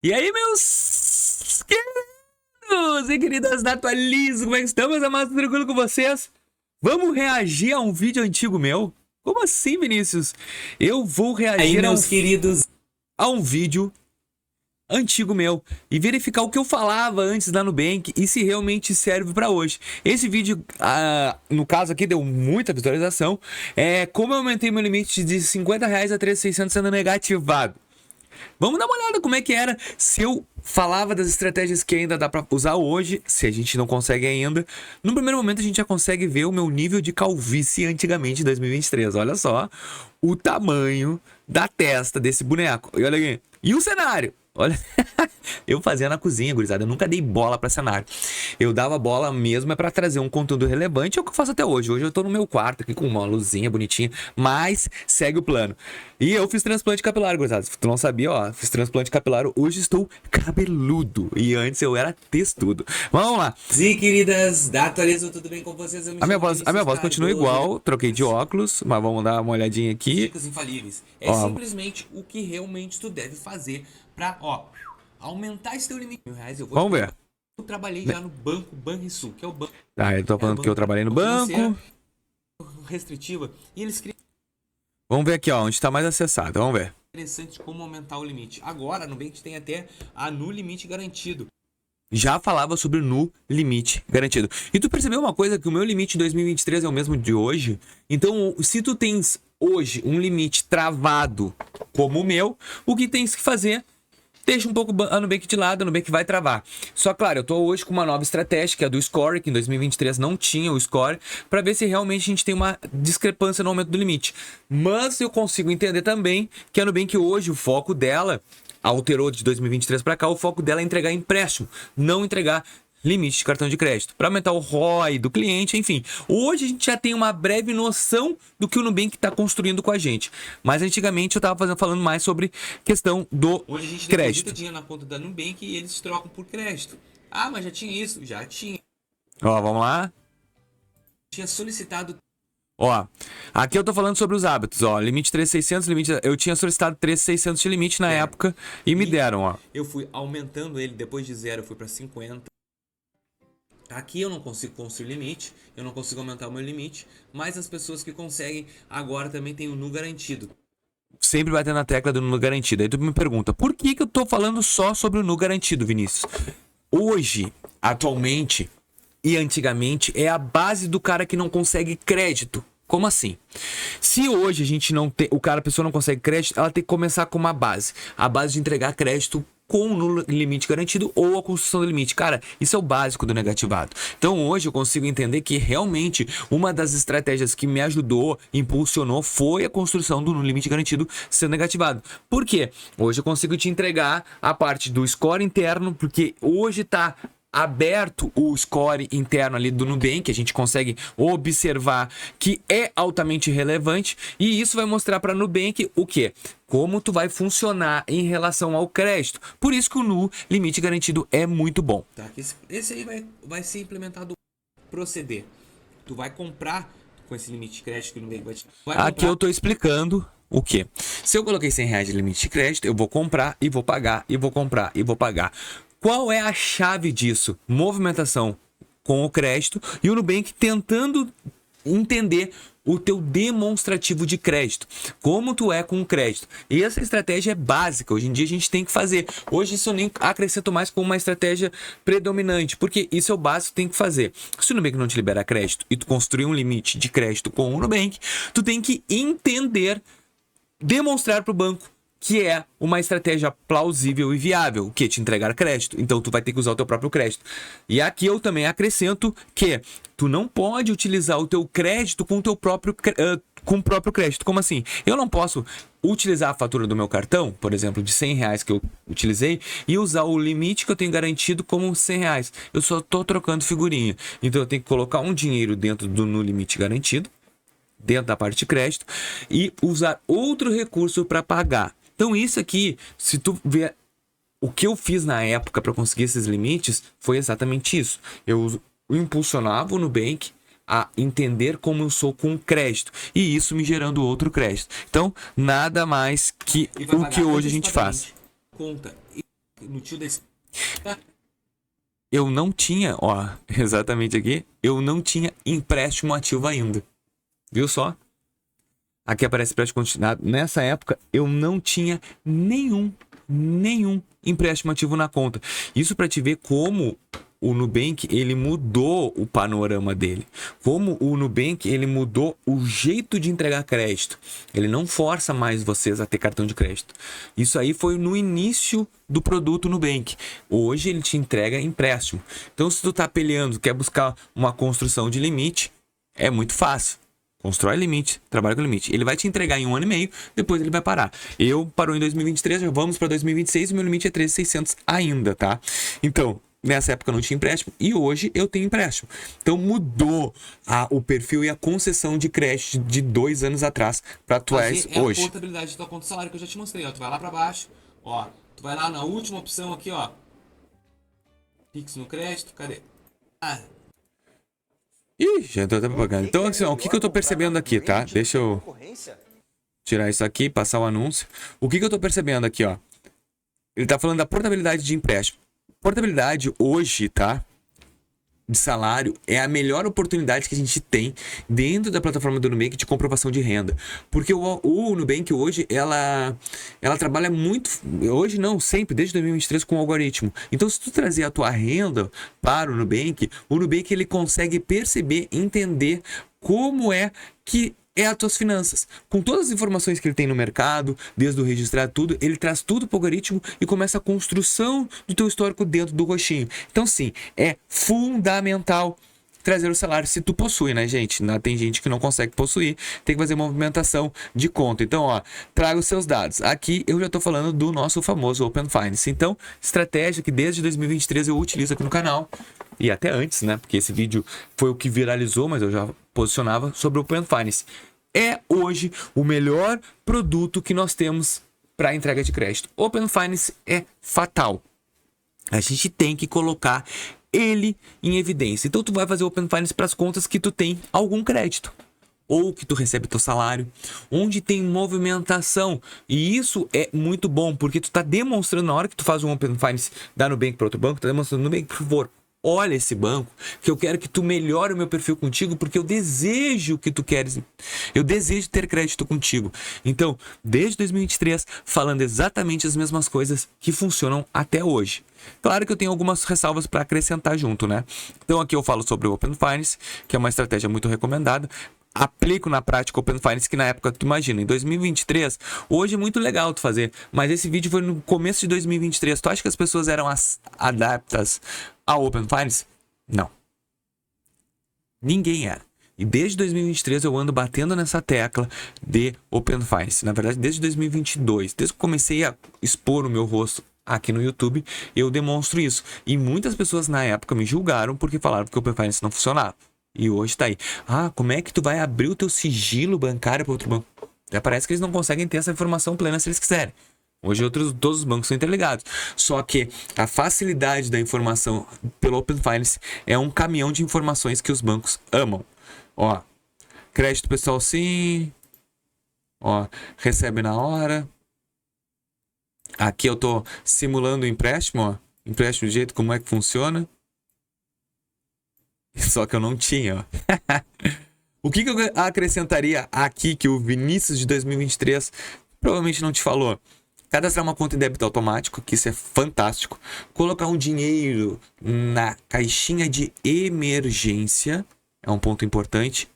E aí, meus queridos e queridas da Atualizo, como é que estão, meus amados? Tranquilo com vocês? Vamos reagir a um vídeo antigo meu? Como assim, Vinícius? Eu vou Aí, reagir meus queridos, a um vídeo antigo meu e verificar o que eu falava antes da Nubank e se realmente serve pra hoje. Esse vídeo, no caso aqui, deu muita visualização. Como eu aumentei meu limite de R$ 50 a 3.600 sendo negativado. Vamos dar uma olhada como é que era se eu falava das estratégias que ainda dá pra usar hoje, se a gente não consegue ainda. No primeiro momento a gente já consegue ver o meu nível de calvície antigamente em 2023. Olha só o tamanho da testa desse boneco. E olha aqui. E o cenário? Olha, eu fazia na cozinha, gurizada. Eu nunca dei bola pra cenário. Eu dava bola mesmo pra trazer um conteúdo relevante. É o que eu faço até hoje. Hoje eu tô no meu quarto aqui com uma luzinha bonitinha, mas segue o plano. E eu fiz transplante capilar, gurizada. Se tu não sabia, ó, fiz transplante capilar. Hoje estou cabeludo. E antes eu era textudo. Vamos lá. e queridas da Atualizo, tudo bem com vocês? Eu me chamo A minha Vinícius voz continua Cardoso. igual. Troquei de óculos, mas vamos dar uma olhadinha aqui. Dicas infalíveis. É Ó, simplesmente o que realmente tu deve fazer pra, aumentar esse teu limite de R$ 1.000. Eu vou te vamos ver. contar. Eu trabalhei já no banco Banrisul, que é o banco, Ah, eu tô era o falando que eu banco trabalhei no financeira banco. restritiva, e eles criam Vamos ver aqui, ó, onde tá mais acessado. Vamos ver. interessante como aumentar o limite. Agora, no Nubank tem até a no limite garantido. Já falava sobre o no limite garantido. E tu percebeu uma coisa, que o meu limite em 2023 é o mesmo de hoje? Então, se tu tens hoje um limite travado como o meu, o que tens que fazer? Deixa um pouco a Nubank de lado, a Nubank vai travar. Só claro, eu tô hoje com uma nova estratégia, que é a do Score, que em 2023 não tinha o Score, para ver se realmente a gente tem uma discrepância no aumento do limite. Mas eu consigo entender também que a Nubank hoje, o foco dela, alterou de 2023 para cá, o foco dela é entregar empréstimo, não entregar limite de cartão de crédito, para aumentar o ROI do cliente, enfim. Hoje a gente já tem uma breve noção do que o Nubank está construindo com a gente. Mas antigamente eu estava falando mais sobre questão do Hoje a gente deposita crédito. dinheiro na conta da Nubank e eles trocam por crédito. Ah, mas já tinha isso? Já tinha. Ó, vamos lá. Tinha solicitado. Ó, aqui eu tô falando sobre os hábitos, ó, limite 3.600, limite, eu tinha solicitado 3.600 de limite na época e me deram, ó. Eu fui aumentando ele, depois de 0 eu fui para 50. Aqui eu não consigo construir limite, eu não consigo aumentar o meu limite, mas as pessoas que conseguem agora também têm o nu garantido. Sempre batendo na tecla do no garantido. Aí tu me pergunta, por que que eu tô falando só sobre o no garantido, Vinícius? Hoje, atualmente e antigamente, é a base do cara que não consegue crédito. Como assim? Se hoje a gente não tem, a pessoa não consegue crédito, ela tem que começar com uma base. A base de entregar crédito com o limite garantido ou a construção do limite. Cara, isso é o básico do negativado. Então hoje eu consigo entender que realmente uma das estratégias que me ajudou, impulsionou, foi a construção do limite garantido sendo negativado. Por quê? Hoje eu consigo te entregar a parte do score interno, porque hoje tá aberto o score interno ali do Nubank, a gente consegue observar que é altamente relevante e isso vai mostrar para Nubank o que? Como tu vai funcionar em relação ao crédito. Por isso que o Nu limite garantido é muito bom. Tá? Esse aí vai ser implementado proceder. Tu vai comprar com esse limite de crédito que o Nubank vai te. Vai Aqui eu comprar. tô explicando o que? Se eu coloquei R$ 100 de limite de crédito, eu vou comprar e vou pagar, e vou comprar e vou pagar. Qual é a chave disso? Movimentação com o crédito e o Nubank tentando entender o teu demonstrativo de crédito, como tu é com o crédito. E essa estratégia é básica, hoje em dia a gente tem que fazer. Hoje isso eu nem acrescento mais como uma estratégia predominante, porque isso é o básico que tem que fazer. Se o Nubank não te libera crédito e tu construir um limite de crédito com o Nubank, tu tem que entender, demonstrar para o banco que é uma estratégia plausível e viável, o que te entregar crédito. Então tu vai ter que usar o teu próprio crédito. E aqui eu também acrescento que tu não pode utilizar o teu crédito com o teu próprio com o próprio crédito. Como assim? Eu não posso utilizar a fatura do meu cartão, por exemplo, de R$ 100 que eu utilizei, e usar o limite que eu tenho garantido como R$ 100. Eu só tô trocando figurinha. Então eu tenho que colocar um dinheiro dentro do no limite garantido, dentro da parte de crédito, e usar outro recurso para pagar. Então isso aqui, se tu ver o que eu fiz na época para conseguir esses limites, foi exatamente isso. Eu impulsionava o Nubank a entender como eu sou com crédito, e isso me gerando outro crédito. Então, nada mais que E vai o que pagar hoje a gente faz. antecipadamente. Conta. no tio da Eu não tinha, ó, exatamente aqui, eu não tinha empréstimo ativo ainda. Viu só? Aqui aparece empréstimo continuado. Nessa época, eu não tinha nenhum empréstimo ativo na conta. Isso para te ver como o Nubank, ele mudou o panorama dele. Como o Nubank, ele mudou o jeito de entregar crédito. Ele não força mais vocês a ter cartão de crédito. Isso aí foi no início do produto Nubank. Hoje ele te entrega empréstimo. Então, se tu tá peleando, quer buscar uma construção de limite, é muito fácil. Constrói limite, trabalha com limite. Ele vai te entregar em 1 ano e meio, depois ele vai parar. Eu parou em 2023, já vamos para 2026 e meu limite é 13.600 ainda, tá? Então, nessa época eu não tinha empréstimo e hoje eu tenho empréstimo. Então mudou o perfil e a concessão de crédito de 2 anos atrás para atuais hoje. É a portabilidade da tua conta de salário que eu já te mostrei, ó. Tu vai lá para baixo, ó. Tu vai lá na última opção aqui, ó. Pix no crédito, cadê? Ih, já tô até propaganda. Então, assim, ó, o que eu tô percebendo aqui, tá? Deixa eu tirar isso aqui, passar o anúncio. O que eu tô percebendo aqui, ó? Ele tá falando da portabilidade de empréstimo. Portabilidade hoje, tá? De salário é a melhor oportunidade que a gente tem dentro da plataforma do Nubank de comprovação de renda. Porque o Nubank hoje, ela trabalha muito, hoje não, sempre, desde 2023 com o algoritmo. Então, se tu trazer a tua renda para o Nubank ele consegue perceber, entender como é que é as tuas finanças. Com todas as informações que ele tem no mercado, desde o registrado, tudo, ele traz tudo para o algoritmo e começa a construção do teu histórico dentro do roxinho. Então, sim, é fundamental trazer o salário se tu possui, né, gente? Tem gente que não consegue possuir, tem que fazer movimentação de conta. Então, ó, traga os seus dados. Aqui eu já tô falando do nosso famoso Open Finance. Então, estratégia que desde 2023 eu utilizo aqui no canal. E até antes, né? Porque esse vídeo foi o que viralizou, mas eu já posicionava sobre o Open Finance. É hoje o melhor produto que nós temos para entrega de crédito. Open Finance é fatal. A gente tem que colocar ele em evidência. Então tu vai fazer Open Finance para as contas que tu tem algum crédito ou que tu recebe teu salário, onde tem movimentação. E isso é muito bom, porque tu tá demonstrando na hora que tu faz um Open Finance da Nubank para outro banco, tá demonstrando Nubank, por favor, olha esse banco, que eu quero que tu melhore o meu perfil contigo, porque eu desejo que tu queres. Eu desejo ter crédito contigo. Então, desde 2023, falando exatamente as mesmas coisas que funcionam até hoje. Claro que eu tenho algumas ressalvas para acrescentar junto, né? Então, aqui eu falo sobre o Open Finance, que é uma estratégia muito recomendada. Aplico na prática Open Finance, que na época, tu imagina, em 2023, hoje é muito legal tu fazer, mas esse vídeo foi no começo de 2023. Tu acha que as pessoas eram adaptas ao Open Finance? Não. Ninguém era. E desde 2023 eu ando batendo nessa tecla de Open Finance. Na verdade, desde 2022, desde que comecei a expor o meu rosto aqui no YouTube, eu demonstro isso. E muitas pessoas na época me julgaram porque falaram que o Open Finance não funcionava. E hoje tá aí. Ah, como é que tu vai abrir o teu sigilo bancário para outro banco? Até parece que eles não conseguem ter essa informação plena se eles quiserem. Hoje todos os bancos são interligados. Só que a facilidade da informação pelo Open Finance é um caminhão de informações que os bancos amam. Ó, crédito pessoal sim. Ó, recebe na hora. Aqui eu tô simulando o empréstimo, ó. Empréstimo do jeito como é que funciona. Só que eu não tinha, ó. O que eu acrescentaria aqui que o Vinícius de 2023 provavelmente não te falou? Cadastrar uma conta em débito automático, que isso é fantástico. Colocar um dinheiro na caixinha de emergência, é um ponto importante.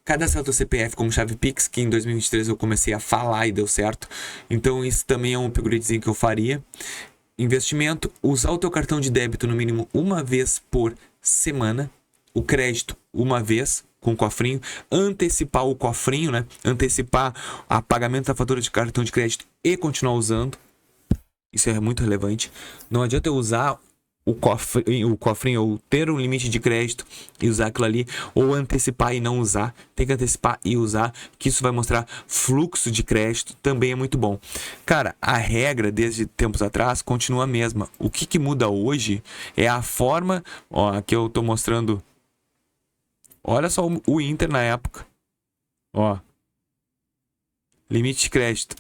Cadastrar o teu CPF como chave Pix, que em 2023 eu comecei a falar e deu certo. Então isso também é um upgradezinho que eu faria. Investimento, usar o teu cartão de débito no mínimo uma vez por semana. O crédito uma vez com o cofrinho, antecipar o cofrinho, né? Antecipar o pagamento da fatura de cartão de crédito e continuar usando. Isso é muito relevante. Não adianta eu usar o cofrinho ou ter um limite de crédito e usar aquilo ali, ou antecipar e não usar. Tem que antecipar e usar, que isso vai mostrar fluxo de crédito, também é muito bom. Cara, a regra desde tempos atrás continua a mesma. O que muda hoje é a forma, ó, aqui eu tô mostrando. Olha só o Inter na época. Ó. Limite de crédito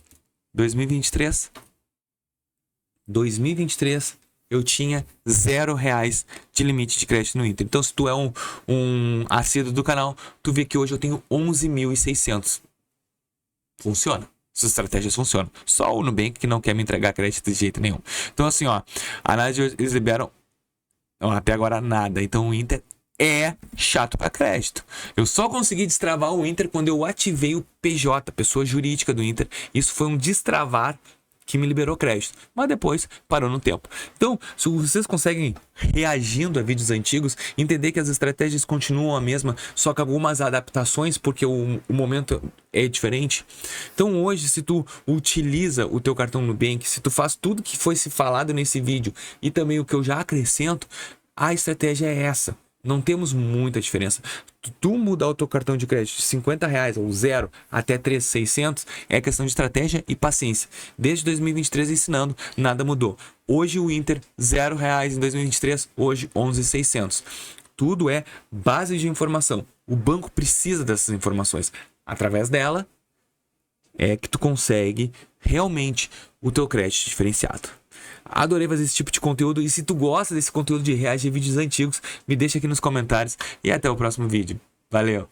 2023. 2023 eu tinha R$0 de limite de crédito no Inter. Então, se tu é um assíduo do canal, tu vê que hoje eu tenho 11.600. Funciona. Essas estratégias funcionam. Só o Nubank que não quer me entregar crédito de jeito nenhum. Então, assim, ó, a análise eles liberam até agora nada. Então, o Inter é chato para crédito. Eu só consegui destravar o Inter quando eu ativei o PJ, pessoa jurídica do Inter. Isso foi um destravar que me liberou crédito, mas depois parou no tempo. Então, se vocês conseguem, reagindo a vídeos antigos, entender que as estratégias continuam a mesma, só que algumas adaptações, porque o momento é diferente. Então, hoje, se tu utiliza o teu cartão Nubank, se tu faz tudo que foi se falado nesse vídeo e também o que eu já acrescento, a estratégia é essa. Não temos muita diferença. Tu mudar o teu cartão de crédito de R$50 ou 0 até 3.600 é questão de estratégia e paciência. Desde 2023 ensinando, nada mudou. Hoje o Inter, R$0 em 2023, hoje 11.600. Tudo é base de informação. O banco precisa dessas informações. Através dela é que tu consegue realmente o teu crédito diferenciado. Adorei fazer esse tipo de conteúdo e se tu gosta desse conteúdo de reagir a vídeos antigos, me deixa aqui nos comentários e até o próximo vídeo. Valeu!